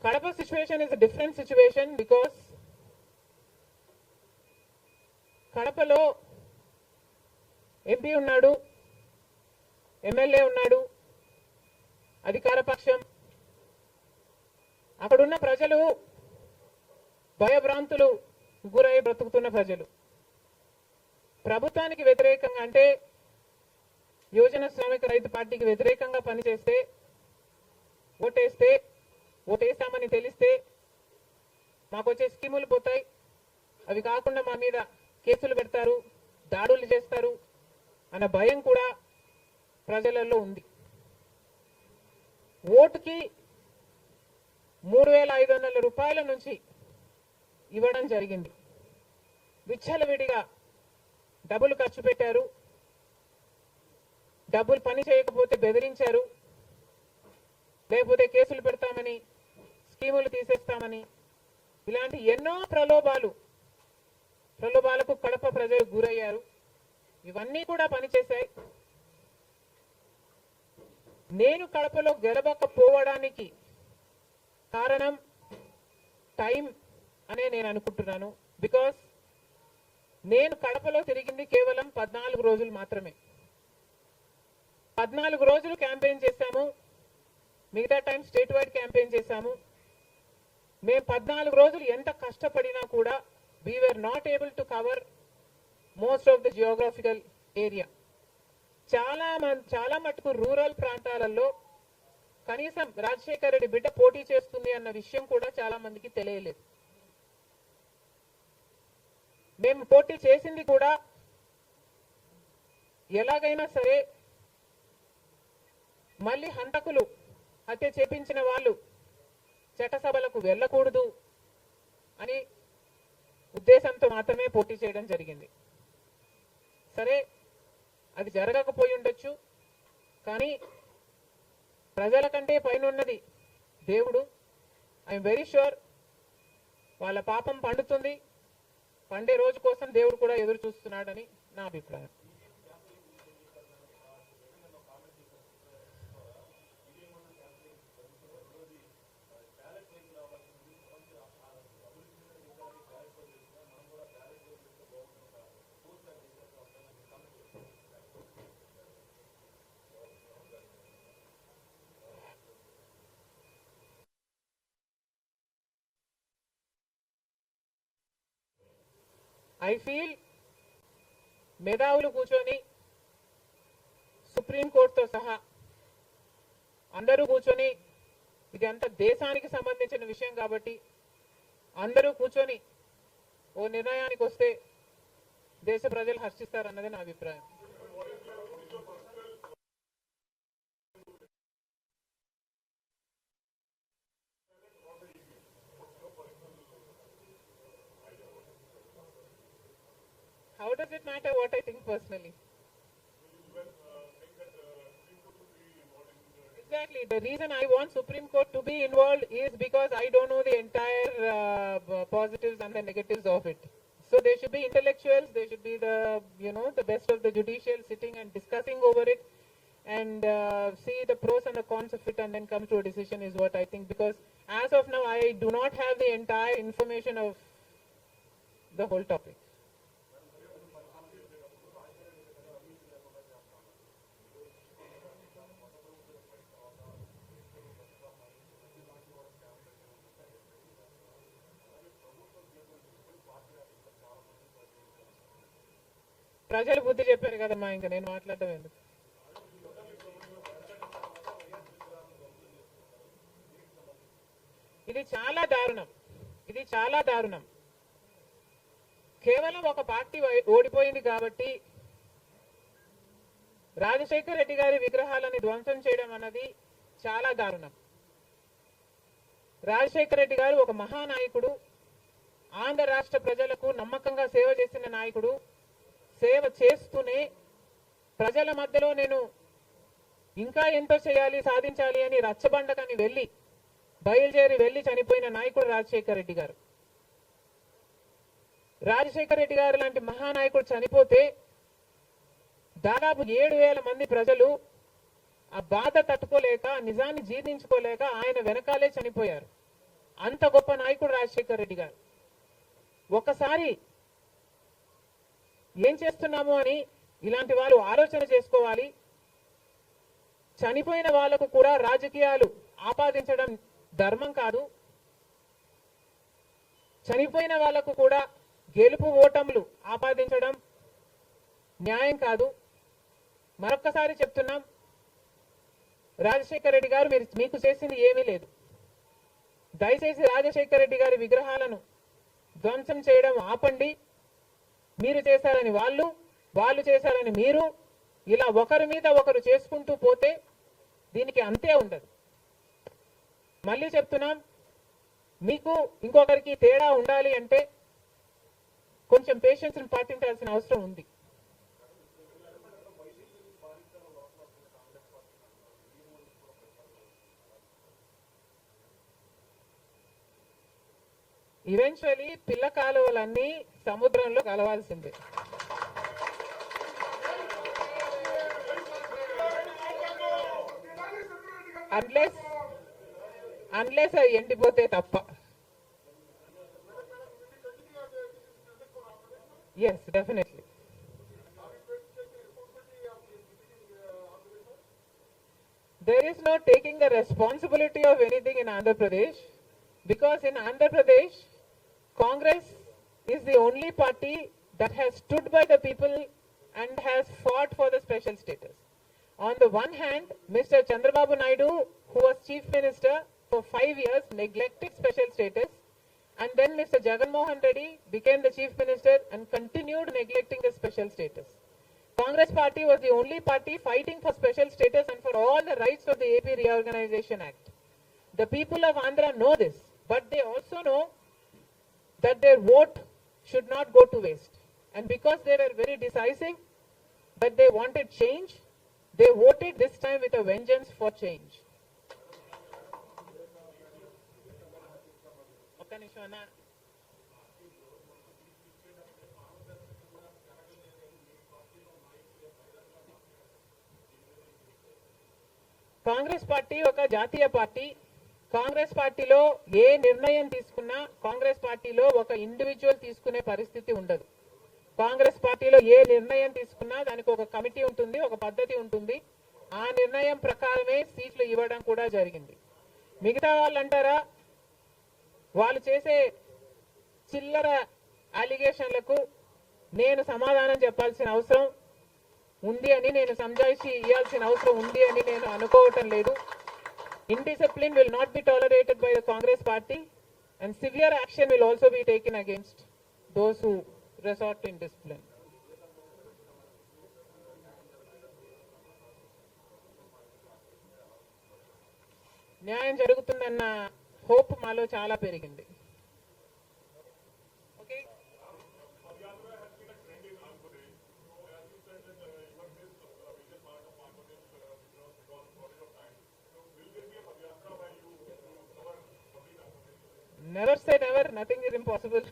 Kadapa situation is a different situation because Kadapalo MP ఉన్నాడు, MLA ఉన్నాడు, అధికార పక్షం. అక్కడున్న ప్రజలు భయభ్రాంతులు గురై బ్రతుకుతున్న ప్రజలు. ప్రభుత్వానికి వ్యతిరేకంగా అంటే యువజన శ్రామిక రైతు పార్టీకి వ్యతిరేకంగా పనిచేస్తే ఓటేస్తామని తెలిస్తే మాకు వచ్చే స్కీములు పోతాయి, అవి కాకుండా మా మీద కేసులు పెడతారు, దాడులు చేస్తారు అన్న భయం కూడా ప్రజలలో ఉంది. ఓటుకి 3,500 రూపాయల నుంచి ఇవ్వడం జరిగింది. విచ్చలవిడిగా డబ్బులు ఖర్చు పెట్టారు, డబ్బులు పని చేయకపోతే బెదిరించారు, లేకపోతే కేసులు పెడతామని, స్కీములు తీసేస్తామని, ఇలాంటి ఎన్నో ప్రలోభాలకు కడప ప్రజలు గురయ్యారు. ఇవన్నీ కూడా పనిచేశాయి. నేను కడపలో గెలవకపోవడానికి కారణం టైం అనే నేను అనుకుంటున్నాను. బికాస్ నేను కడపలో తిరిగింది కేవలం 14 రోజులు మాత్రమే. 14 రోజులు క్యాంపెయిన్ చేశాము, మిగతా టైం స్టేట్ వైడ్ క్యాంపెయిన్ చేశాము. మేము 14 రోజులు ఎంత కష్టపడినా కూడా we were not able to cover most of the geographical area. చాలా మటుకు రూరల్ ప్రాంతాలలో కనీసం రాజశేఖర్ రెడ్డి బిడ్డ పోటీ చేస్తుంది అన్న విషయం కూడా చాలా మందికి తెలియలేదు. మేము పోటీ చేసింది కూడా ఎలాగైనా సరే మళ్ళీ హంతకులు హత్య చేపించిన వాళ్ళు చట్టసభలకు వెళ్ళకూడదు అని ఉద్దేశంతో మాత్రమే పోటీ చేయడం జరిగింది. సరే, అది జరగకపోయి ఉండొచ్చు, కానీ ప్రజల కంటే పైన ఉన్నది దేవుడు. ఐఎమ్ వెరీ ష్యూర్ వాళ్ళ పాపం పండుతుంది, పండే రోజు కోసం దేవుడు కూడా ఎదురు చూస్తున్నాడని నా అభిప్రాయం. ఐ ఫీల్ మేధావులు కూర్చొని సుప్రీంకోర్టుతో సహా అందరూ కూర్చొని, ఇది అంత దేశానికి సంబంధించిన విషయం కాబట్టి అందరూ కూర్చొని ఓ నిర్ణయానికి వస్తే దేశ ప్రజలు హర్షిస్తారన్నది నా అభిప్రాయం. How does it matter what I think personally? Exactly. The reason I want Supreme Court to be involved is because I don't know the entire positives and the negatives of it. So there should be intellectuals, there should be the best of the judicial sitting and discussing over it and see the pros and the cons of it and then come to a decision is what I think. Because as of now, I do not have the entire information of the whole topic. ప్రజలు బుద్ధి చెప్పారు కదమ్మా, ఇంకా నేను మాట్లాడటం ఎందుకు. ఇది చాలా దారుణం. కేవలం ఒక పార్టీ ఓడిపోయింది కాబట్టి రాజశేఖర్ రెడ్డి గారి విగ్రహాలని ధ్వంసం చేయడం అన్నది చాలా దారుణం. రాజశేఖర్ రెడ్డి గారు ఒక మహానాయకుడు, ఆంధ్ర రాష్ట్ర ప్రజలకు నమ్మకంగా సేవ చేసిన నాయకుడు. సేవ చేస్తూనే ప్రజల మధ్యలో నేను ఇంకా ఎంతో చేయాలి, సాధించాలి అని రచ్చబండకని బయలుదేరి వెళ్ళి చనిపోయిన నాయకుడు రాజశేఖర్ రెడ్డి గారు. రాజశేఖర్ రెడ్డి గారు లాంటి మహానాయకుడు చనిపోతే దాదాపు 7,000 మంది ప్రజలు ఆ బాధ తట్టుకోలేక, నిజాన్ని జీర్ణించుకోలేక ఆయన వెనకాలే చనిపోయారు. అంత గొప్ప నాయకుడు రాజశేఖర రెడ్డి గారు. ఒకసారి ఏం చేస్తున్నాము అని ఇలాంటి వాళ్ళు ఆలోచన చేసుకోవాలి. చనిపోయిన వాళ్లకు కూడా రాజకీయాలు ఆపాదించడం ధర్మం కాదు. చనిపోయిన వాళ్లకు కూడా గెలుపు ఓటములు ఆపాదించడం న్యాయం కాదు. మరొక్కసారి చెప్తున్నాం, రాజశేఖర రెడ్డి గారు మీకు చేసింది ఏమీ లేదు. దయచేసి రాజశేఖర రెడ్డి గారి విగ్రహాలను ధ్వంసం చేయడం ఆపండి. మీరు చేశారని వాళ్ళు చేశారని మీరు, ఇలా ఒకరి మీద ఒకరు చేసుకుంటూ పోతే దీనికి అంతే ఉండదు. మళ్ళీ చెప్తున్నాం, మీకు ఇంకొకరికి తేడా ఉండాలి అంటే కొంచెం పేషెన్స్ పాటించాల్సిన అవసరం ఉంది. ఈవెన్చువలీ పిల్ల కాలువలన్నీ సముద్రంలో కలవాల్సిందే. అన్లెస్ అవి ఎండిపోతే తప్ప. Yes, definitely. There is no taking the responsibility of anything in Andhra Pradesh, because in Andhra Pradesh, Congress is the only party that has stood by the people and has fought for the special status. On the one hand, Mr. Chandrababu Naidu, who was Chief Minister for 5 years, neglected special status, and then Mr. Jagan Mohan Reddy became the Chief Minister and continued neglecting the special status. Congress party was the only party fighting for special status and for all the rights of the AP Reorganization Act. The people of Andhra know this, but they also know that their vote should not go to waste. And because they were very decisive, that they wanted change, they voted this time with a vengeance for change. Congress party ఒక జాతీయ party. Congress పార్టీలో ఏ నిర్ణయం తీసుకున్నా కాంగ్రెస్ పార్టీలో ఒక individual తీసుకునే పరిస్థితి ఉండదు. కాంగ్రెస్ పార్టీలో ఏ నిర్ణయం తీసుకున్నా దానికి ఒక కమిటీ ఉంటుంది, ఒక పద్ధతి ఉంటుంది. ఆ నిర్ణయం ప్రకారమే సీట్లు ఇవ్వడం కూడా జరిగింది. మిగతా వాళ్ళు అంటారా, వాళ్ళు చేసే చిల్లర అలిగేషన్లకు నేను సమాధానం చెప్పాల్సిన అవసరం ఉంది అని, నేను సంజాయిషి ఇవ్వాల్సిన అవసరం ఉంది అని నేను అనుకోవటం లేదు. Indiscipline will not be tolerated by the Congress party, and severe action will also be taken against those who resort to indiscipline. న్యాయం జరుగుతుందన్న హోప్ మాలో చాలా పెరిగింది. Never say never, nothing is impossible.